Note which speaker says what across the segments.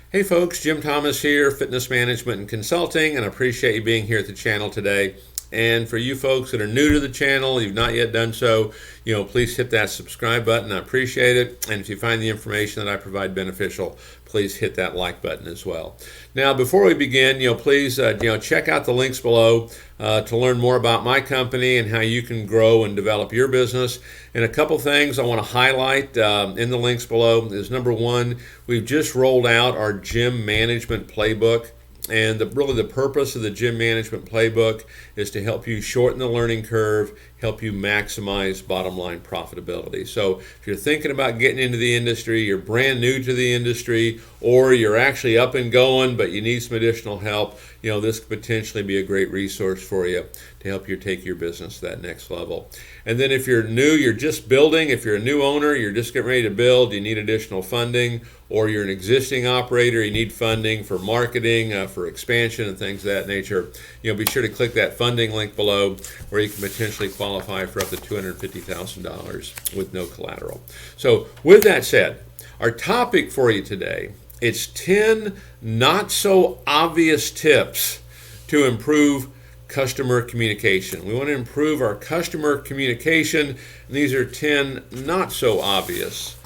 Speaker 1: Hey folks, Jim Thomas here, Fitness Management and Consulting, and I appreciate you being here at the channel today. And for you folks that are new to the channel, you've not yet done so, please hit that subscribe button. I appreciate it. And if you find the information that I provide beneficial, please hit that like button as well. Now, before we begin, please check out the links below to learn more about my company and how you can grow and develop your business. And a couple things I want to highlight in the links below is number one, we've just rolled out our gym management playbook. And really the purpose of the gym management playbook is to help you shorten the learning curve, help you maximize bottom line profitability. So if you're thinking about getting into the industry, you're brand new to the industry, or you're actually up and going but you need some additional help, this could potentially be a great resource for you to help you take your business to that next level. And then if you're new, you're just building, if you're a new owner, you're just getting ready to build, you need additional funding, or you're an existing operator, you need funding for marketing, for expansion and things of that nature, be sure to click that funding link below where you can potentially qualify for up to $250,000 with no collateral. So with that said, our topic for you today, it's 10 not so obvious tips to improve customer communication. We want to improve our customer communication, and these are 10 not so obvious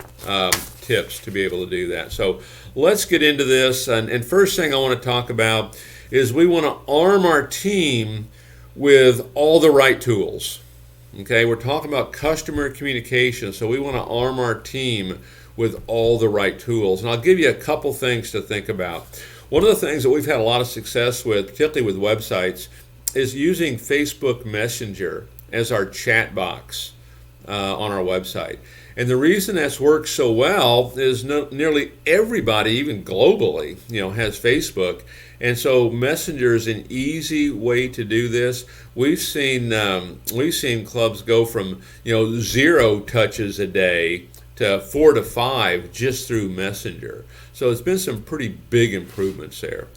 Speaker 1: tips to be able to do that. So let's get into this, and first thing I want to talk about is we want to arm our team with all the right tools. Okay, we're talking about customer communication, so we want to arm our team with all the right tools. And I'll give you a couple things to think about. One of the things that we've had a lot of success with, particularly with websites, is using Facebook Messenger as our chat box on our website. And the reason that's worked so well is nearly everybody, even globally, has Facebook. And so Messenger is an easy way to do this. We've seen clubs go from 0 touches a day to 4 to 5 just through Messenger. So it's been some pretty big improvements there.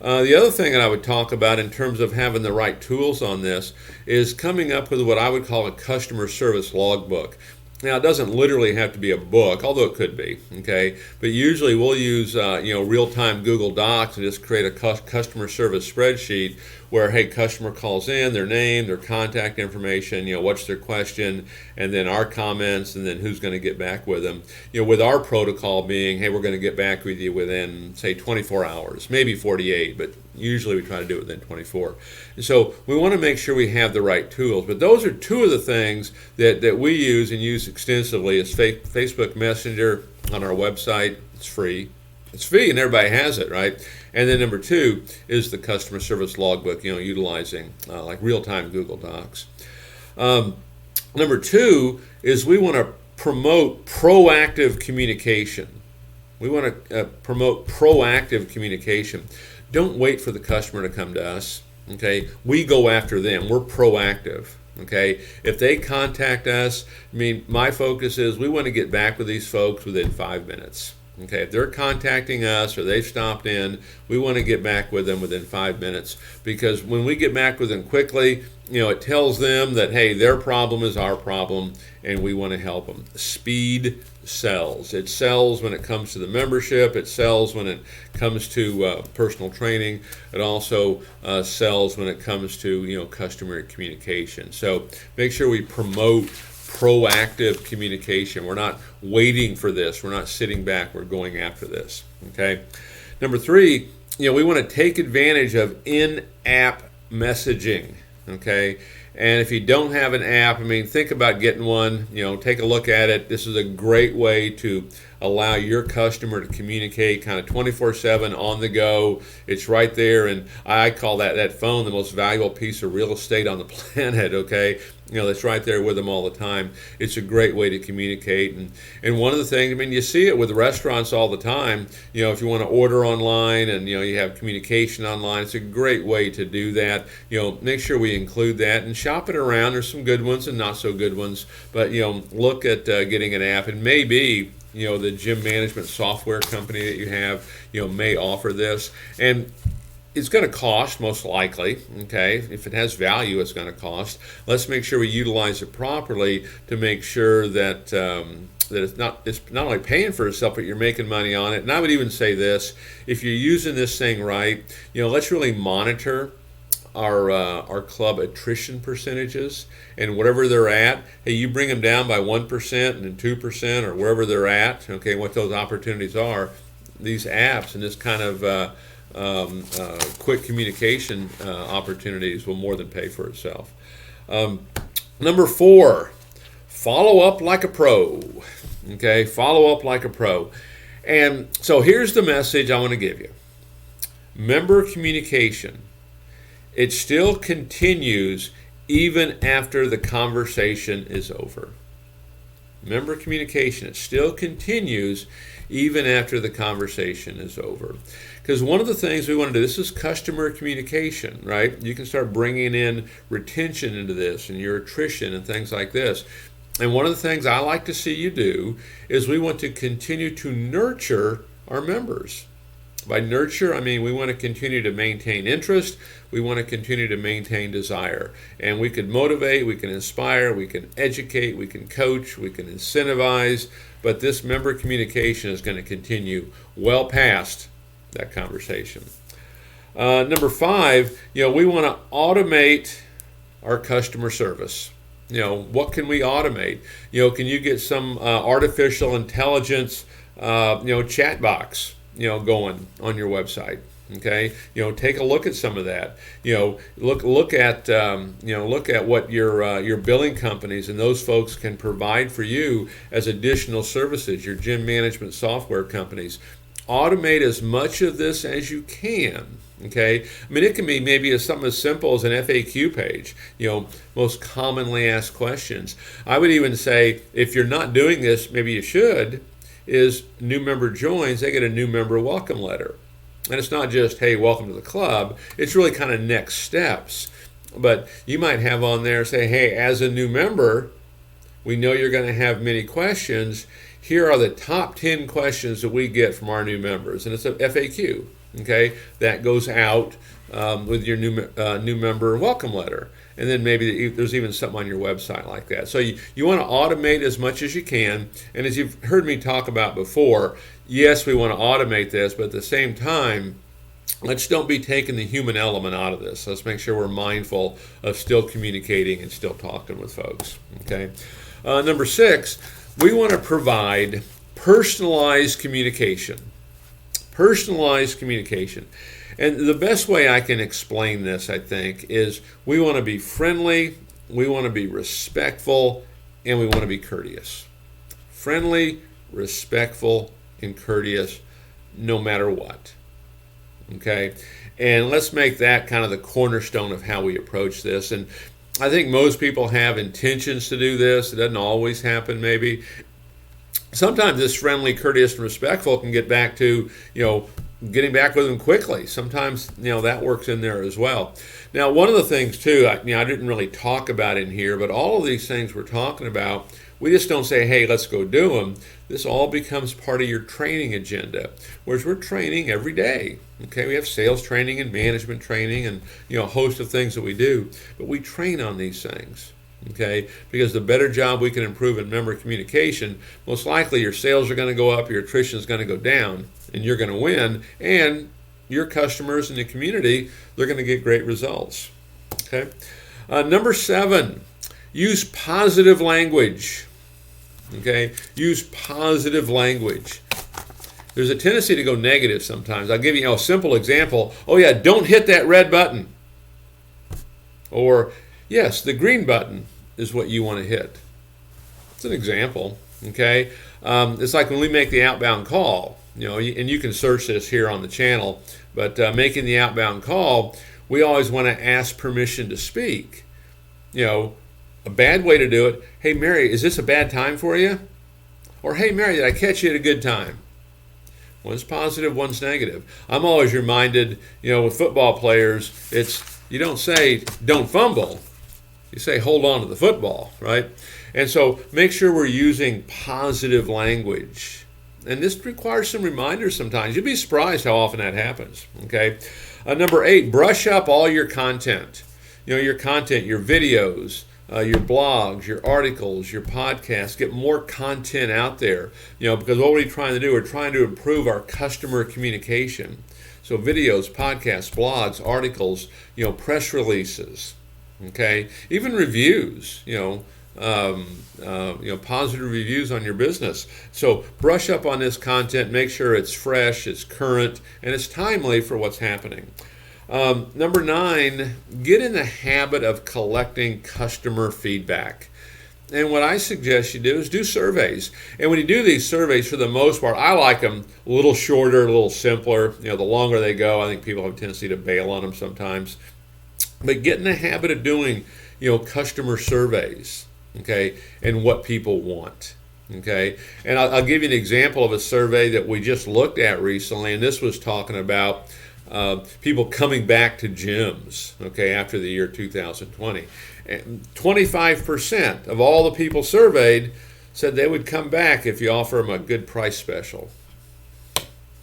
Speaker 1: The other thing that I would talk about in terms of having the right tools on this is coming up with what I would call a customer service logbook. Now, it doesn't literally have to be a book, although it could be, okay? But usually we'll use, real-time Google Docs and just create a customer service spreadsheet where, hey, customer calls in, their name, their contact information, what's their question, and then our comments, and then who's going to get back with them. With our protocol being, hey, we're going to get back with you within, say, 24 hours, maybe 48, but usually we try to do it within 24. And so we want to make sure we have the right tools. But those are two of the things that we use and use extensively is Facebook Messenger on our website. It's free. It's free and everybody has it, right? And then number two is the customer service logbook, utilizing like real-time Google Docs. Number two is we want to promote proactive communication. We want to promote proactive communication. Don't wait for the customer to come to us, okay? We go after them. We're proactive, okay? If they contact us, my focus is we want to get back with these folks within 5 minutes. Okay, if they're contacting us or they've stopped in, we want to get back with them within 5 minutes, because when we get back with them quickly, it tells them that, hey, their problem is our problem and we want to help them. Speed sells. It sells when it comes to the membership. It sells when it comes to personal training. It also sells when it comes to customer communication. So make sure we promote proactive communication. We're not waiting for this. We're not sitting back. We're going after this. Okay. Number three, we want to take advantage of in-app messaging. Okay. And if you don't have an app, think about getting one. Take a look at it. This is a great way to allow your customer to communicate kind of 24/7 on the go. It's right there, and I call that phone the most valuable piece of real estate on the planet, okay? That's right there with them all the time. It's a great way to communicate. And one of the things, you see it with restaurants all the time. If you want to order online and, you have communication online, it's a great way to do that. Make sure we include that and shop it around. There's some good ones and not so good ones, but, look at getting an app. And maybe, the gym management software company that you have, may offer this. And it's going to cost, most likely. Okay, if it has value, it's going to cost. Let's make sure we utilize it properly to make sure that that it's not only paying for itself, but you're making money on it. And I would even say this: if you're using this thing right, let's really monitor our club attrition percentages, and whatever they're at, hey, you bring them down by 1% and then 2% or wherever they're at. Okay, what those opportunities are. These apps and this kind of quick communication opportunities will more than pay for itself. Number 4, follow up like a pro. Okay, follow up like a pro. And so here's the message I want to give you. Member communication. It still continues even after the conversation is over. Member communication, it still continues even after the conversation is over. Because one of the things we want to do, this is customer communication, right? You can start bringing in retention into this and your attrition and things like this. And one of the things I like to see you do is we want to continue to nurture our members. By nurture, I mean we want to continue to maintain interest, we want to continue to maintain desire. And we can motivate, we can inspire, we can educate, we can coach, we can incentivize, but this member communication is going to continue well past that conversation. Number 5, we want to automate our customer service. What can we automate? Can you get some artificial intelligence, chat box, going on your website? Okay, take a look at some of that. Look at what your billing companies and those folks can provide for you as additional services. Your gym management software companies. Automate as much of this as you can. Okay, I mean it can be maybe something as simple as an FAQ page. Most commonly asked questions. I would even say if you're not doing this, maybe you should. Is new member joins, they get a new member welcome letter. And it's not just, hey, welcome to the club. It's really kind of next steps. But you might have on there say, hey, as a new member, we know you're going to have many questions. Here are the top 10 questions that we get from our new members. And it's a FAQ, okay? That goes out with your new member welcome letter. And then maybe there's even something on your website like that. So you want to automate as much as you can. And as you've heard me talk about before, yes, we want to automate this, but at the same time, let's don't be taking the human element out of this. Let's make sure we're mindful of still communicating and still talking with folks. Okay. Number 6, we want to provide personalized communication. Personalized communication. And the best way I can explain this, I think, is we want to be friendly, we want to be respectful, and we want to be courteous. Friendly, respectful, and courteous, no matter what. Okay? And let's make that kind of the cornerstone of how we approach this. And I think most people have intentions to do this. It doesn't always happen, maybe. Sometimes this friendly, courteous, and respectful can get back to, getting back with them quickly. Sometimes, that works in there as well. Now, one of the things, too, I didn't really talk about in here, but all of these things we're talking about, we just don't say, hey, let's go do them. This all becomes part of your training agenda, whereas we're training every day. Okay, we have sales training and management training and, a host of things that we do, but we train on these things. Okay, because the better job we can improve in member communication, most likely your sales are going to go up, your attrition is going to go down, and you're going to win, and your customers in the community, they're going to get great results. Okay, number 7, use positive language. Okay, use positive language. There's a tendency to go negative sometimes. I'll give you a simple example. Oh yeah, don't hit that red button. Or yes, the green button is what you want to hit. It's an example, okay? It's like when we make the outbound call, and you can search this here on the channel, but making the outbound call, we always want to ask permission to speak. A bad way to do it, hey, Mary, is this a bad time for you? Or, hey, Mary, did I catch you at a good time? One's positive, one's negative. I'm always reminded, with football players, you don't say, don't fumble. You say, hold on to the football, right? And so make sure we're using positive language. And this requires some reminders sometimes. You'd be surprised how often that happens. Okay. Number 8, brush up all your content. Your content, your videos, your blogs, your articles, your podcasts. Get more content out there. Because what we're trying to do, we're trying to improve our customer communication. So videos, podcasts, blogs, articles, press releases. Okay, even reviews. Positive reviews on your business. So brush up on this content. Make sure it's fresh, it's current, and it's timely for what's happening. Number 9, get in the habit of collecting customer feedback. And what I suggest you do is do surveys. And when you do these surveys, for the most part, I like them a little shorter, a little simpler. The longer they go, I think people have a tendency to bail on them sometimes. But get in the habit of doing, customer surveys, okay, and what people want, okay. And I'll give you an example of a survey that we just looked at recently, and this was talking about people coming back to gyms, okay, after the year 2020. And 25% of all the people surveyed said they would come back if you offer them a good price special.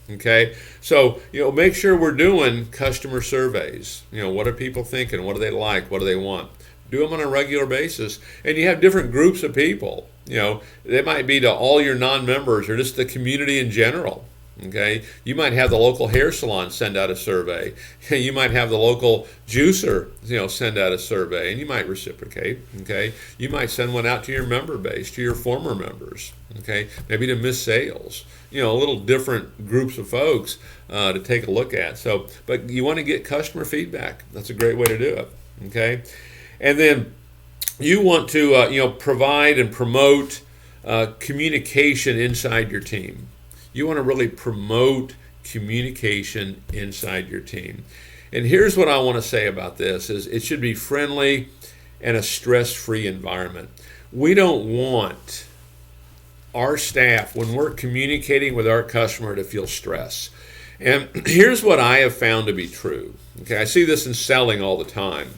Speaker 1: Okay, so make sure we're doing customer surveys. What are people thinking? What do they like? What do they want? Do them on a regular basis, and you have different groups of people. They might be to all your non-members or just the community in general. Okay, you might have the local hair salon send out a survey. You might have the local juicer, send out a survey, and you might reciprocate. Okay, you might send one out to your member base, to your former members. Okay, maybe to Miss Sales. A little different groups of folks to take a look at. So, but you want to get customer feedback. That's a great way to do it. Okay, and then you want to provide and promote communication inside your team. You want to really promote communication inside your team. And here's what I want to say about this is it should be friendly and a stress-free environment. We don't want our staff, when we're communicating with our customer, to feel stress. And here's what I have found to be true. Okay, I see this in selling all the time.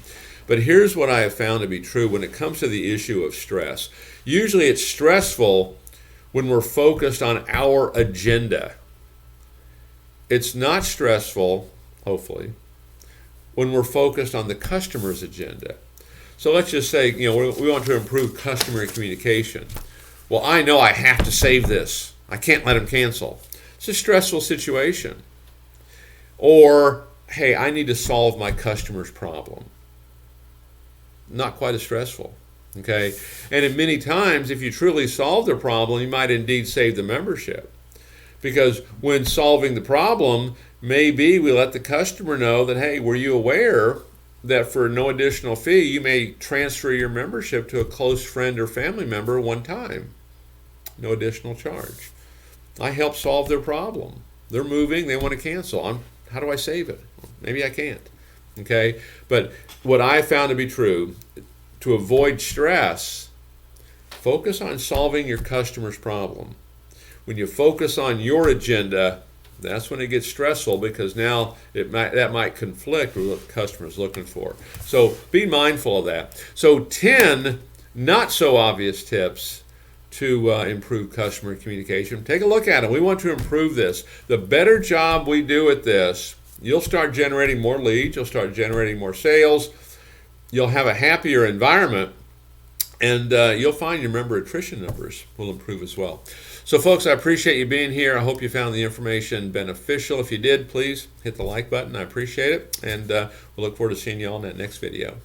Speaker 1: But here's what I have found to be true when it comes to the issue of stress. Usually it's stressful when we're focused on our agenda. It's not stressful, hopefully, when we're focused on the customer's agenda. So let's just say, we want to improve customer communication. Well, I know I have to save this. I can't let them cancel. It's a stressful situation. Or, hey, I need to solve my customer's problem. Not quite as stressful. Okay, and in many times, if you truly solve the problem, you might indeed save the membership. Because when solving the problem, maybe we let the customer know that, hey, were you aware that for no additional fee, you may transfer your membership to a close friend or family member one time? No additional charge. I help solve their problem. They're moving, they want to cancel. How do I save it? Maybe I can't. Okay, but what I found to be true, to avoid stress, focus on solving your customer's problem. When you focus on your agenda, that's when it gets stressful, because now that might conflict with what the customer is looking for. So be mindful of that. So 10 not so obvious tips to improve customer communication. Take a look at them. We want to improve this. The better job we do at this, you'll start generating more leads, you'll start generating more sales, you'll have a happier environment, and you'll find your member attrition numbers will improve as well. So folks, I appreciate you being here. I hope you found the information beneficial. If you did, please hit the like button. I appreciate it, and we'll look forward to seeing you all in that next video.